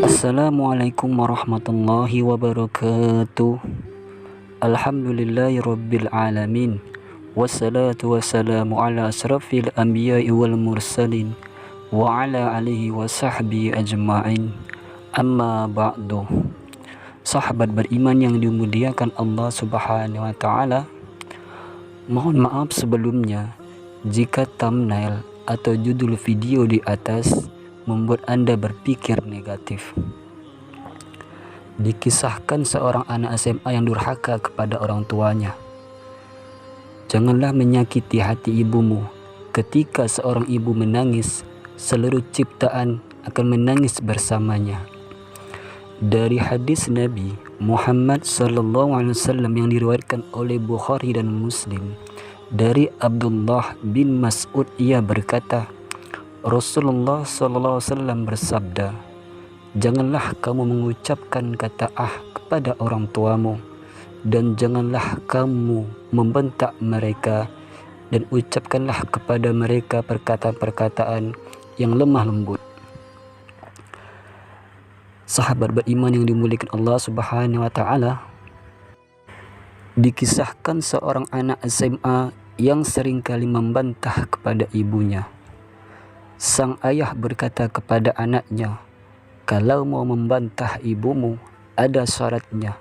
Assalamualaikum warahmatullahi wabarakatuh. Alhamdulillahirabbil alamin. Wassalatu wassalamu ala asrafil anbiya'i wal mursalin wa ala alihi wa sahbihi ajma'in. Amma ba'du. Sahabat beriman yang dimuliakan Allah Subhanahu wa taala, mohon maaf sebelumnya jika thumbnail atau judul video di atas membuat Anda berpikir negatif. Dikisahkan seorang anak SMA yang durhaka kepada orang tuanya. Janganlah menyakiti hati ibumu. Ketika seorang ibu menangis, seluruh ciptaan akan menangis bersamanya. Dari hadis Nabi Muhammad SAW yang diriwayatkan oleh Bukhari dan Muslim, dari Abdullah bin Mas'ud, ia berkata, Rasulullah SAW bersabda, janganlah kamu mengucapkan kata kepada orang tuamu, dan janganlah kamu membentak mereka, dan ucapkanlah kepada mereka perkataan-perkataan yang lemah lembut. Sahabat beriman yang dimuliakan Allah Subhanahu wa taala, dikisahkan seorang anak SMA yang seringkali membantah kepada ibunya. Sang ayah berkata kepada anaknya, kalau mau membantah ibumu, ada syaratnya.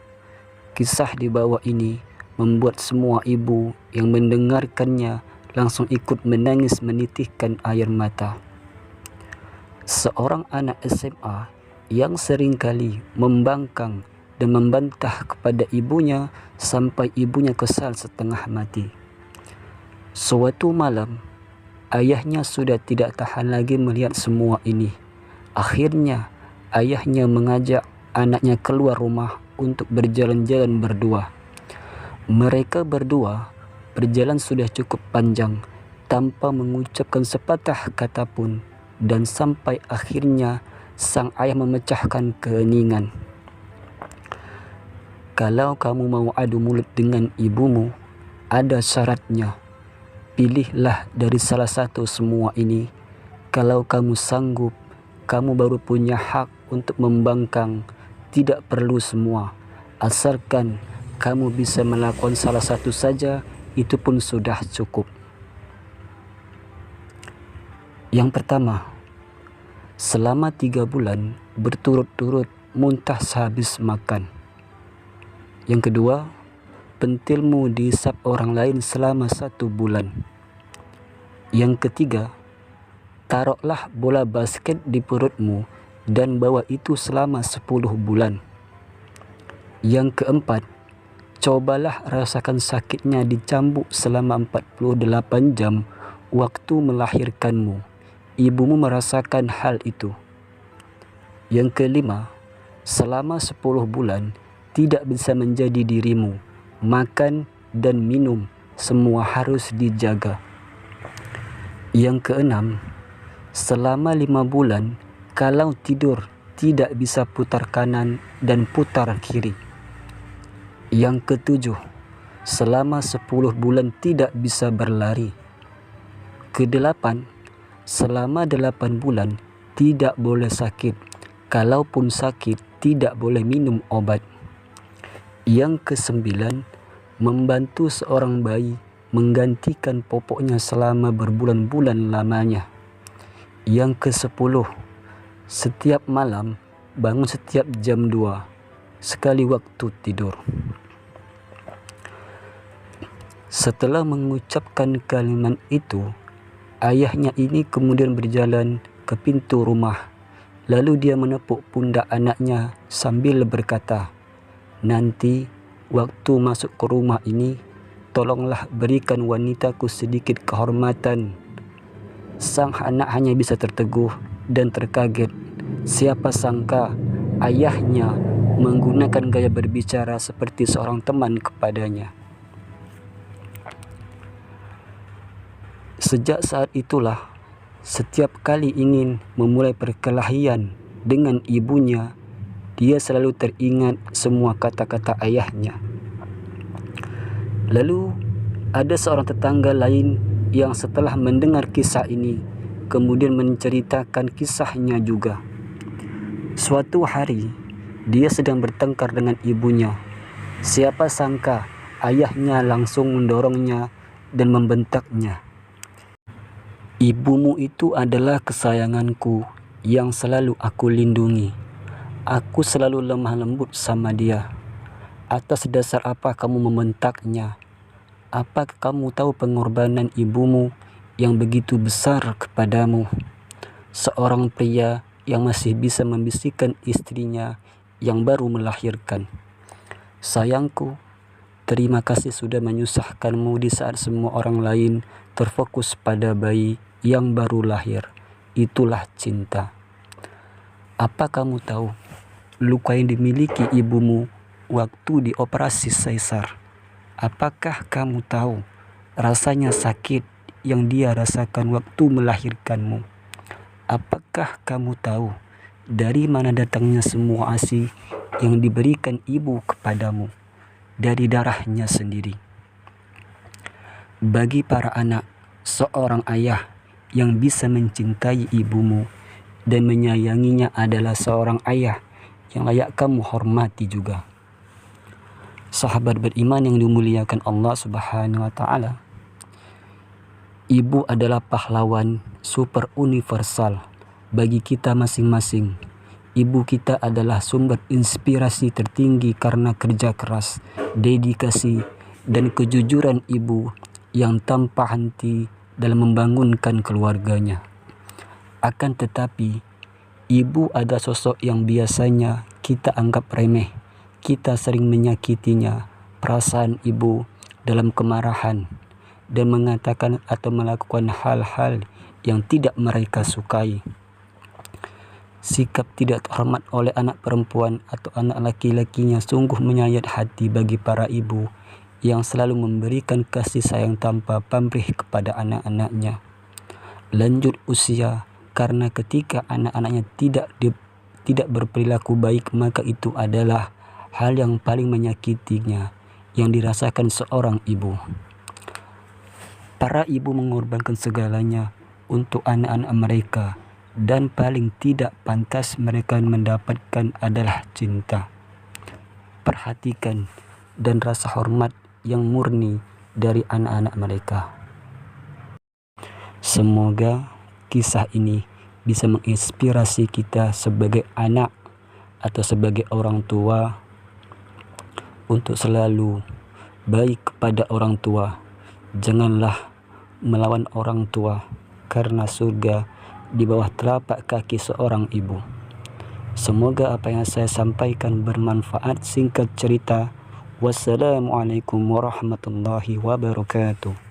Kisah di bawah ini membuat semua ibu yang mendengarkannya langsung ikut menangis menitihkan air mata. Seorang anak SMA yang seringkali membangkang dan membantah kepada ibunya sampai ibunya kesal setengah mati. Suatu malam, ayahnya sudah tidak tahan lagi melihat semua ini. Akhirnya, ayahnya mengajak anaknya keluar rumah untuk berjalan-jalan berdua. Mereka berdua berjalan sudah cukup panjang tanpa mengucapkan sepatah kata pun, dan sampai akhirnya sang ayah memecahkan keheningan. Kalau kamu mau adu mulut dengan ibumu, ada syaratnya. Pilihlah dari salah satu semua ini. Kalau kamu sanggup, kamu baru punya hak untuk membangkang. Tidak perlu semua. Asalkan kamu bisa melakukan salah satu saja, itu pun sudah cukup. Yang pertama, selama 3 bulan berturut-turut muntah sehabis makan. Yang kedua, pentilmu dihisap orang lain selama 1 bulan. Yang ketiga, taruhlah bola basket di perutmu dan bawa itu selama 10 bulan. Yang keempat, cobalah rasakan sakitnya dicambuk selama 48 jam waktu melahirkanmu. Ibumu merasakan hal itu. Yang kelima, selama 10 bulan tidak bisa menjadi dirimu. Makan dan minum semua harus dijaga. Yang keenam, selama 5 bulan kalau tidur tidak bisa putar kanan dan putar kiri. Yang ketujuh, selama 10 bulan tidak bisa berlari. Kedelapan, selama 8 bulan tidak boleh sakit. Kalaupun sakit tidak boleh minum obat. Yang kesembilan, membantu seorang bayi menggantikan popoknya selama berbulan-bulan lamanya. Yang ke-10, setiap malam bangun setiap jam 2 sekali waktu tidur. Setelah mengucapkan kalimat itu, ayahnya ini kemudian berjalan ke pintu rumah. Lalu dia menepuk pundak anaknya sambil berkata, nanti waktu masuk ke rumah ini, tolonglah berikan wanitaku sedikit kehormatan. Sang anak hanya bisa terteguh dan terkaget. Siapa sangka ayahnya menggunakan gaya berbicara seperti seorang teman kepadanya. Sejak saat itulah, setiap kali ingin memulai perkelahian dengan ibunya, dia selalu teringat semua kata-kata ayahnya. Lalu ada seorang tetangga lain yang setelah mendengar kisah ini, kemudian menceritakan kisahnya juga. Suatu hari, dia sedang bertengkar dengan ibunya. Siapa sangka ayahnya langsung mendorongnya dan membentaknya. Ibumu itu adalah kesayanganku yang selalu aku lindungi. Aku selalu lemah lembut sama dia. Atas dasar apa kamu membentaknya? Apa kamu tahu pengorbanan ibumu yang begitu besar kepadamu? Seorang pria yang masih bisa membisikkan istrinya yang baru melahirkan. Sayangku, terima kasih sudah menyusahkanmu di saat semua orang lain terfokus pada bayi yang baru lahir. Itulah cinta. Apa kamu tahu luka yang dimiliki ibumu waktu dioperasi sesar? Apakah kamu tahu rasanya sakit yang dia rasakan waktu melahirkanmu? Apakah kamu tahu dari mana datangnya semua ASI yang diberikan ibu kepadamu? Dari darahnya sendiri. Bagi para anak, seorang ayah yang bisa mencintai ibumu dan menyayanginya adalah seorang ayah yang layak kamu hormati juga. Sahabat beriman yang dimuliakan Allah Subhanahu wa taala. Ibu adalah pahlawan super universal bagi kita masing-masing. Ibu kita adalah sumber inspirasi tertinggi karena kerja keras, dedikasi, dan kejujuran ibu yang tanpa henti dalam membangunkan keluarganya. Akan tetapi, ibu ada sosok yang biasanya kita anggap remeh. Kita sering menyakitinya, perasaan ibu dalam kemarahan, dan mengatakan atau melakukan hal-hal yang tidak mereka sukai. Sikap tidak hormat oleh anak perempuan atau anak laki-lakinya sungguh menyayat hati bagi para ibu yang selalu memberikan kasih sayang tanpa pamrih kepada anak-anaknya. Lanjut usia, karena ketika anak-anaknya tidak berperilaku baik, maka itu adalah hal yang paling menyakitinya yang dirasakan seorang ibu. Para ibu mengorbankan segalanya untuk anak-anak mereka, dan paling tidak pantas mereka mendapatkan adalah cinta, perhatikan, dan rasa hormat yang murni dari anak-anak mereka. Semoga kisah ini bisa menginspirasi kita sebagai anak atau sebagai orang tua untuk selalu baik kepada orang tua. Janganlah melawan orang tua, karena surga di bawah telapak kaki seorang ibu. Semoga apa yang saya sampaikan bermanfaat. Singkat cerita, wassalamualaikum warahmatullahi wabarakatuh.